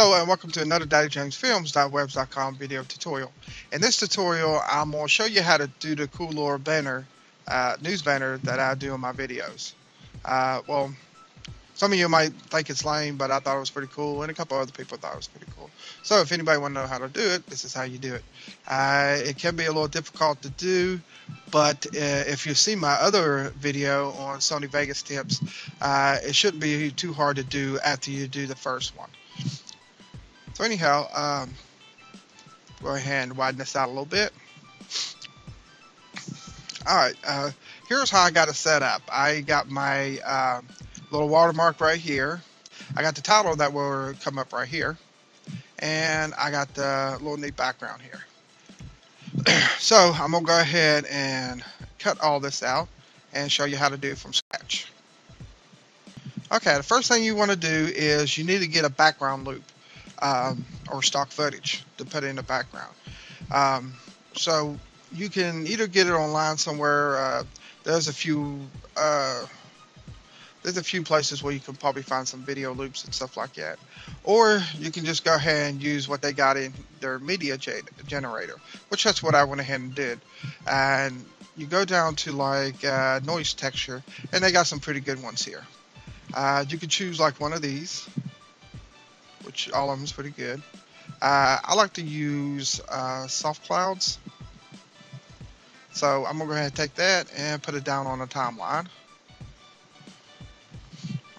Hello and welcome to another DaddyJamesFilms.webs.com video tutorial. In this tutorial, I'm going to show you how to do the cool little banner, news banner that I do in my videos. Well, some of you might think it's lame, but I thought it was pretty cool, and a couple other people thought it was pretty cool. So if anybody want to know how to do it, this is how you do it. It can be a little difficult to do, but if you see my other video on Sony Vegas tips, it shouldn't be too hard to do after you do the first one. So anyhow, go ahead and widen this out a little bit. Alright, here's how I got it set up. I got my little watermark right here. I got the title that will come up right here. And I got the little neat background here. So I'm going to go ahead and cut all this out and show you how to do it from scratch. Okay, the first thing you want to do is you need to get a background loop. Or stock footage to put in the background. So you can either get it online somewhere. There's a few places where you can probably find some video loops and stuff like that, or you can just go ahead and use what they got in their media generator, which that's what I went ahead and did. And you go down to like noise texture, and they got some pretty good ones here. You can choose like one of these, which all of them is pretty good. I like to use soft clouds. So I'm going to go ahead and take that and put it down on the timeline.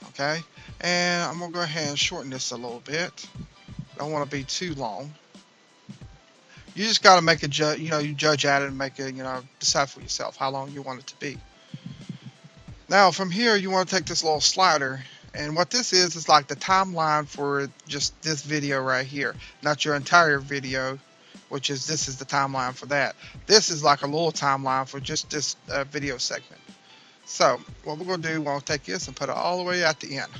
Okay, and I'm going to go ahead and shorten this a little bit. Don't want to be too long. You just got to make a you judge at it and make it, decide for yourself how long you want it to be. Now from here you want to take this little slider. And what this is like the timeline for just this video right here, not your entire video, which is this is the timeline for that. This is like a little timeline for just this video segment. So what we're going to do, we're going to take this and put it all the way at the end.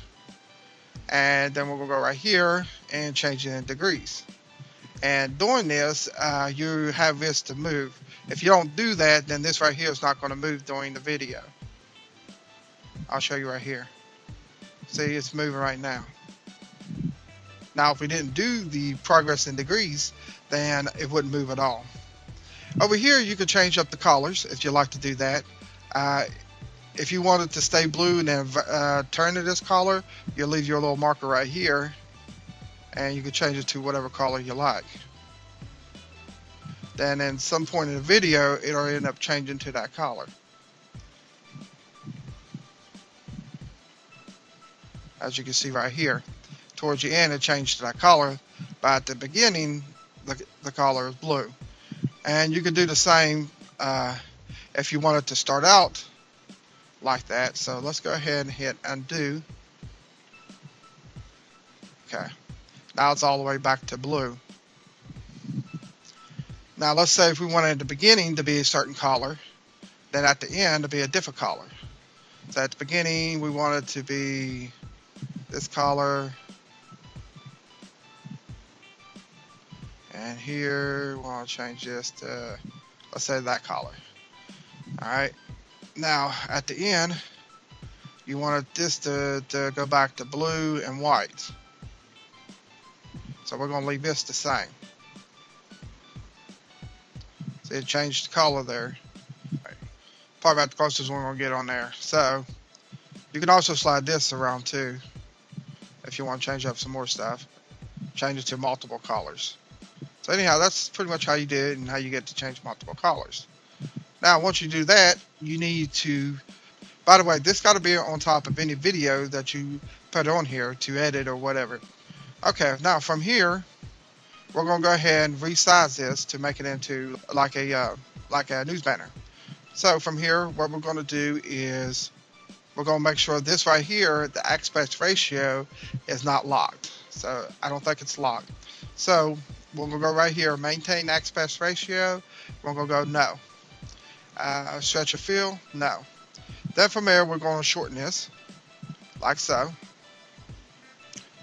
And then we're going to go right here and change it in degrees. And doing this, you have this to move. If you don't do that, then this right here is not going to move during the video. I'll show you right here. See, it's moving right now. Now, if we didn't do the progress in degrees, then it wouldn't move at all. Over here, you can change up the colors if you like to do that. If you want it to stay blue and then turn to this color, you'll leave your little marker right here, and you can change it to whatever color you like. Then at some point in the video, it'll end up changing to that color. As you can see right here, towards the end it changed to that color, but at the beginning the color is blue. And you can do the same if you want it to start out like that. So let's go ahead and hit undo. Okay, now it's all the way back to blue. Now let's say if we wanted at the beginning to be a certain color, then at the end to be a different color. So at the beginning we want it to be this color, and here we want to change this to, let's say, that color. Alright, now at the end you want this to go back to blue and white, so we're going to leave this the same. See, it changed the color there. Probably about the closest one we're going to get on there. So you can also slide this around too if you want to change up some more stuff. Change it to multiple colors. So anyhow, that's pretty much how you do it and how you get to change multiple colors. Now once you do that, you need to, by the way, this got to be on top of any video that you put on here to edit or whatever. Okay, now from here we're going to go ahead and resize this to make it into like a news banner. So from here, what we're going to do is we're going to make sure this right here, the aspect ratio, is not locked. So I don't think it's locked. So we're going to go right here, maintain aspect ratio. We're going to go no. Stretch or fill, no. Then from there, we're going to shorten this, like so.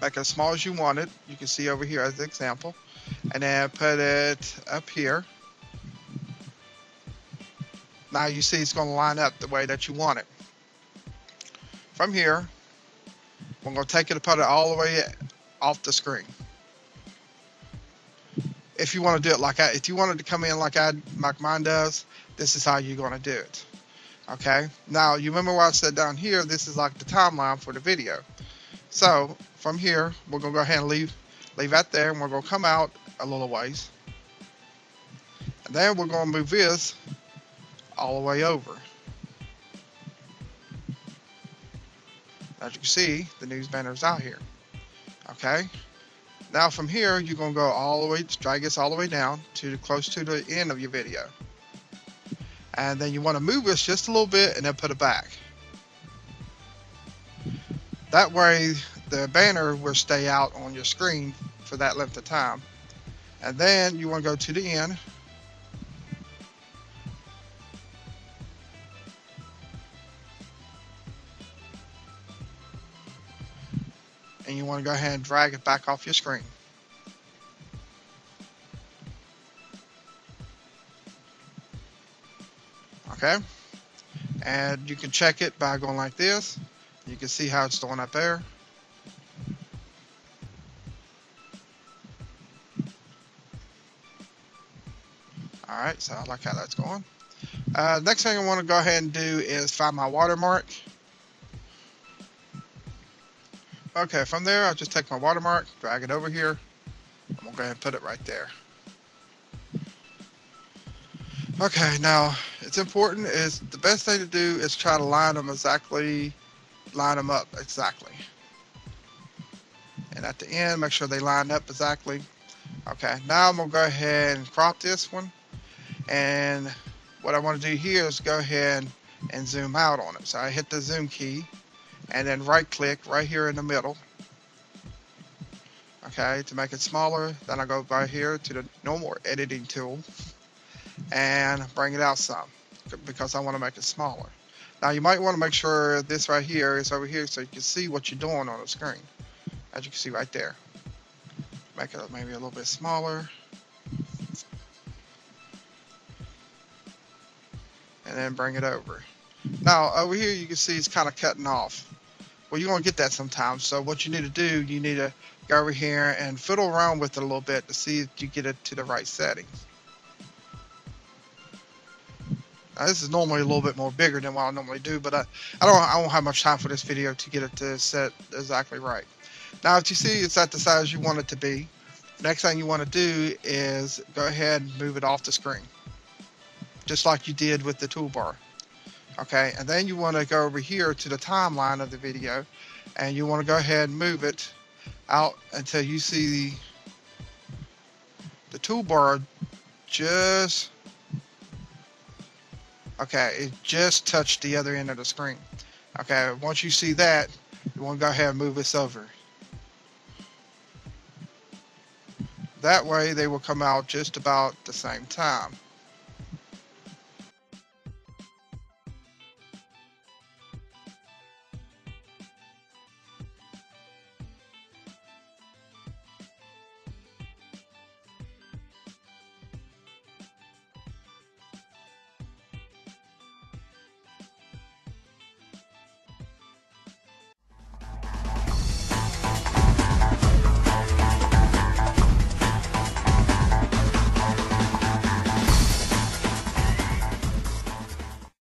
Make it as small as you want it. You can see over here as the example. And then put it up here. Now you see it's going to line up the way that you want it. From here, we're going to take it and put it all the way off the screen. if you want to do it if you wanted to come in like mine does, this is how you're going to do it. Okay, now you remember what I said down here, this is like the timeline for the video. So from here, we're going to go ahead and leave that there, and we're going to come out a little ways. And then we're going to move this all the way over. As you can see, the news banner is out here. Okay, now from here, you're going to go all the way, drag this all the way down to close to the end of your video. And then you want to move this just a little bit and then put it back. That way the banner will stay out on your screen for that length of time. And then you want to go to the end. And you want to go ahead and drag it back off your screen. Okay, and you can check it by going like this. You can see how it's doing up there. Alright, so I like how that's going. Next thing I want to go ahead and do is find my watermark. Okay, from there I'll just take my watermark, drag it over here. I'm going to go ahead and put it right there. Okay, now it's important, is the best thing to do is try to line them up exactly. And at the end, make sure they line up exactly. Okay, now I'm going to go ahead and crop this one. And what I want to do here is go ahead and zoom out on it. So I hit the zoom key and then right click right here in the middle. Okay, to make it smaller, then I go by here to the normal editing tool and bring it out some because I want to make it smaller. Now you might want to make sure this right here is over here so you can see what you're doing on the screen. As you can see right there. Make it maybe a little bit smaller. And then bring it over. Now over here you can see it's kind of cutting off. Well, you're going to get that sometimes. So what you need to do, you need to go over here and fiddle around with it a little bit to see if you get it to the right settings. Now, this is normally a little bit more bigger than what I normally do, but I don't have much time for this video to get it to set exactly right. Now, if you see it's at the size you want it to be, next thing you want to do is go ahead and move it off the screen, just like you did with the toolbar. Okay, and then you want to go over here to the timeline of the video, and you want to go ahead and move it out until you see the toolbar just, okay, it just touched the other end of the screen. Okay, once you see that, you want to go ahead and move this over. That way they will come out just about the same time.